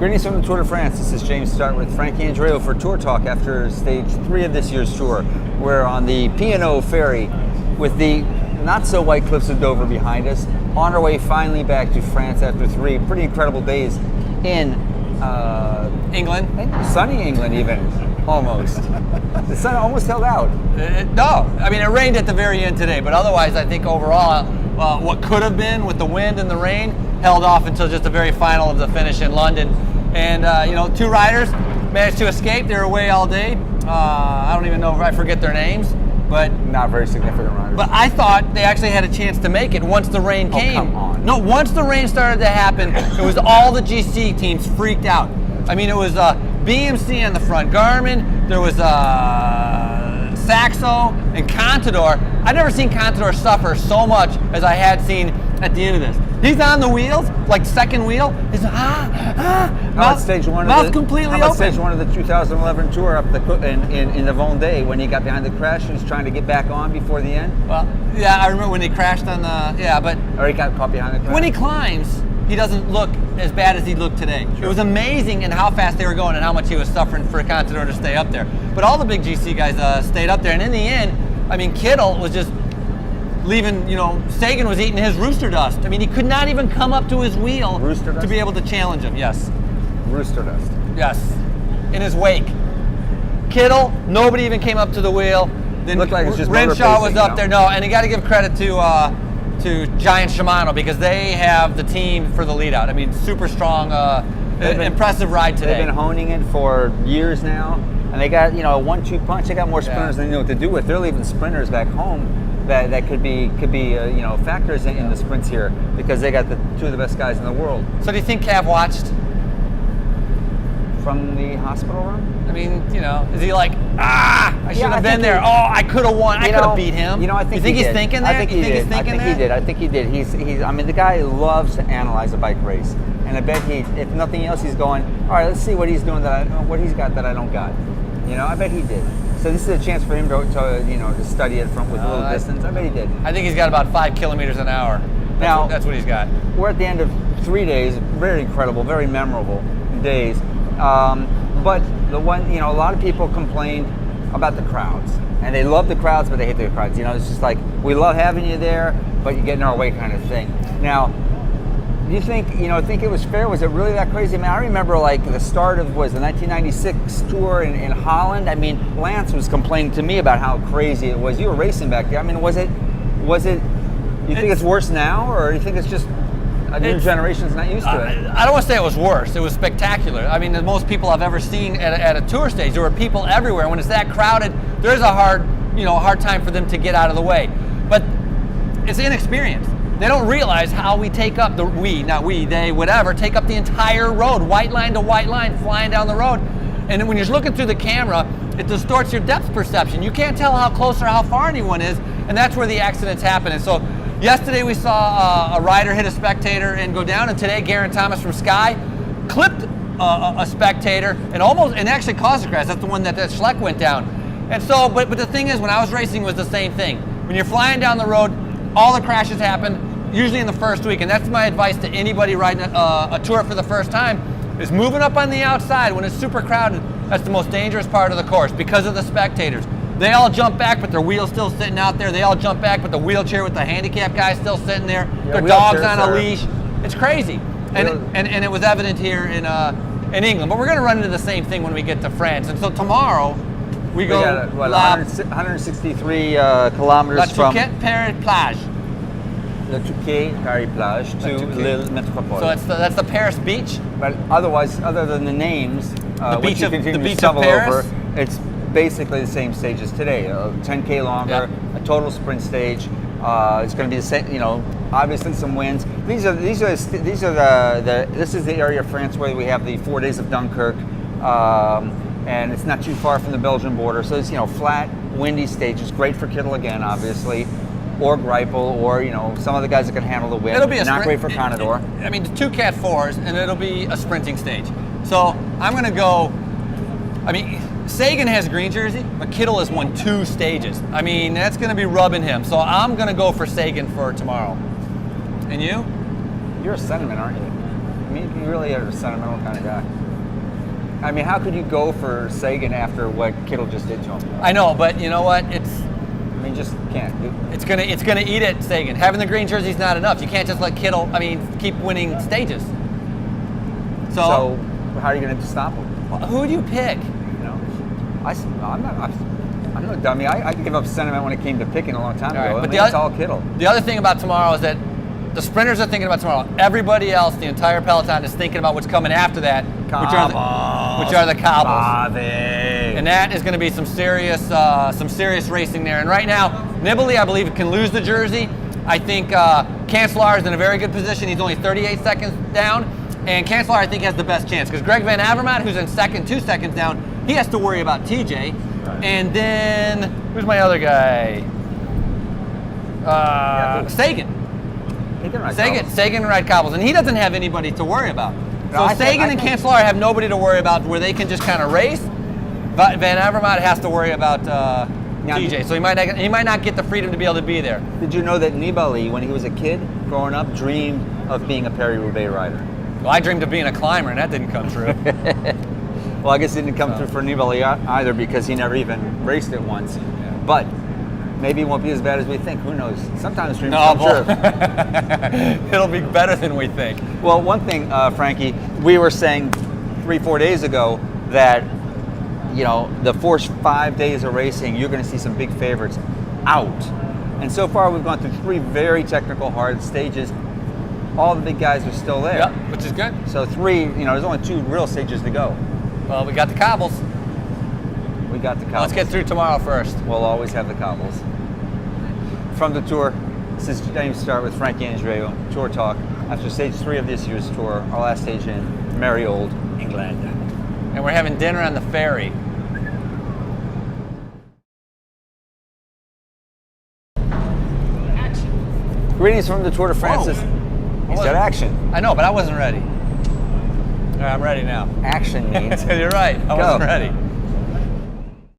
Greetings from the Tour de France. This is James Stark with Frankie Andreo for Tour Talk after stage 3 of this year's tour. We're on the P&O ferry with the not so white cliffs of Dover behind us, on our way finally back to France after 3 pretty incredible days in England. Sunny England even, almost. The sun almost held out. No, I mean it rained at the very end today, but otherwise I think overall what could have been with the wind and the rain held off until just the very final of the finish in London. And, 2 riders managed to escape. They were away all day. I don't even know if I forget their names, but Not very significant riders. But I thought they actually had a chance to make it once the rain came. Come on. No, once the rain started to happen, it was all the GC teams freaked out. I mean, it was BMC on the front, Garmin, there was Saxo, and Contador. I've never seen Contador suffer so much as I had seen at the end of this. He's on the wheels, like second wheel. He's How about stage one? Mouth completely how about open. stage 1 of the 2011 Tour up in the Vendée when he got behind the crash and was trying to get back on before the end? Well, yeah, I remember when he crashed on the but Or he got caught behind the crash? when he climbs, he doesn't look as bad as he looked today. It was amazing in how fast they were going and how much he was suffering for Contador to stay up there. But all the big GC guys stayed up there, and in the end, I mean, Kittel was just leaving, Sagan was eating his rooster dust. I mean, he could not even come up to his wheel Rooster dust? to be able to challenge him. Yes. Rooster dust. Yes. In his wake. Kittel, nobody even came up to the wheel. Then Looked like it's just Renshaw was motor up racing, there. No, and you got to give credit to Giant Shimano because they have the team for the lead out. I mean, super strong, impressive ride today. They've been honing it for years now, and they got a 1-2 punch. They got more sprinters than they know what to do with. They're leaving sprinters back home that could be factors in the sprints here because they got the 2 of the best guys in the world. So do you think Cav watched? From the hospital room? I mean, is he like, I should have been there. I could have won. I could have beat him. I think you think he he's did. thinking there? I think he did. I think he did. He's. I mean, the guy loves to analyze a bike race, and I bet if nothing else, he's going, all right, let's see what he's doing what he's got that I don't got. I bet he did. So this is a chance for him to study it with a little distance. I bet he did. I think he's got about 5 kilometers an hour. That's what he's got. We're at the end of 3 days, very incredible, very memorable days. But the one, a lot of people complained about the crowds, and they love the crowds, but they hate the crowds. It's just like, we love having you there, but you get in our way kind of thing. Now, do you think, think it was fair? Was it really that crazy? I mean, I remember like the start of the 1996 Tour in Holland. I mean, Lance was complaining to me about how crazy it was. You were racing back there. I mean, was it? You think it's worse now, or do you think it's just a new generation's not used to it? I don't want to say it was worse. It was spectacular. I mean, the most people I've ever seen at a tour stage. There were people everywhere. When it's that crowded, there's a hard time for them to get out of the way. But it's inexperience. They don't realize how we take up they, whatever, take up the entire road, white line to white line, flying down the road. And when you're looking through the camera, it distorts your depth perception. You can't tell how close or how far anyone is, and that's where the accidents happen. And so yesterday we saw a rider hit a spectator and go down, and today Geraint Thomas from Sky clipped a spectator and actually caused a crash. That's the one that Schleck went down. And so, but the thing is, when I was racing, it was the same thing. When you're flying down the road, all the crashes happen usually in the first week, and that's my advice to anybody riding a tour for the first time, is moving up on the outside when it's super crowded. That's the most dangerous part of the course because of the spectators. They all jump back, but their wheel's still sitting out there. They all jump back, but the wheelchair with the handicap guy still sitting there. Their dog's on a leash. It's crazy, and it was evident here in England. But we're going to run into the same thing when we get to France. And so tomorrow we go 163 kilometers from La Touquet-Paris-Plage. Le Touquet-Paris-Plage to Lille Métropole. So that's the Paris beach. But otherwise, other than the names, which you continue to stumble over, it's basically the same stage as today. 10K longer, a total sprint stage. It's going to be the same. Obviously some winds. This is the area of France where we have the 4 days of Dunkirk, and it's not too far from the Belgian border. So it's flat, windy stages. Great for Kittel again, obviously. Or Greipel, or some of the guys that can handle the wind. It'll be not great for Contador. I mean, the 2 Cat 4s, and it'll be a sprinting stage. So I'm going to go. I mean, Sagan has green jersey, but Kittel has won 2 stages. I mean, that's going to be rubbing him. So I'm going to go for Sagan for tomorrow. And you? You're a sentiment, aren't you? mean, you really are a sentimental kind of guy. I mean, how could you go for Sagan after what Kittle just did to him? I know, but you know what? I mean, just can't. It's gonna eat at Sagan. Having the green jersey is not enough. You can't just let Kittle. I mean, keep winning stages. So how are you going to stop him? Who do you pick? You know, I'm no dummy. I give up sentiment when it came to picking a long time ago. But it's all Kittle. The other thing about tomorrow is that the sprinters are thinking about tomorrow. Everybody else, the entire peloton, is thinking about what's coming after that, which are the cobbles. And that is going to be some serious racing there. And right now, Nibali, I believe, can lose the jersey. I think Cancellara is in a very good position. He's only 38 seconds down. And Cancellara, I think, has the best chance. Because Greg Van Avermaet, who's in second, 2 seconds down, he has to worry about TJ. Right. And then, who's my other guy? Sagan. Sagan ride cobbles. And he doesn't have anybody to worry about. So Sagan and Cancellara have nobody to worry about where they can just kind of race. Van Avermaet has to worry about TJ. So he might not get the freedom to be able to be there. Did you know that Nibali, when he was a kid, growing up, dreamed of being a Paris-Roubaix rider? Well, I dreamed of being a climber, and that didn't come true. Well, I guess it didn't come through for Nibali either because he never even raced it once. Yeah. But maybe it won't be as bad as we think. Who knows? Sometimes dreams come true. It'll be better than we think. Well, one thing, Frankie, we were saying 3-4 days ago that, you know, the first 5 days of racing, you're going to see some big favorites out. And so far, we've gone through 3 very technical, hard stages. All the big guys are still there. Yep, which is good. So 3, you know, there's only 2 real stages to go. Well, we got the cobbles. We got the cobbles. Let's get through tomorrow first. We'll always have the cobbles. From the Tour, this is James Start with Frankie Andreu, Tour Talk. After stage 3 of this year's tour, our last stage in merry old England. And we're having dinner on the ferry. Action. Greetings from the Tour de France. He said action. I know, but I wasn't ready. All right, I'm ready now. Action means. You're right. I wasn't ready.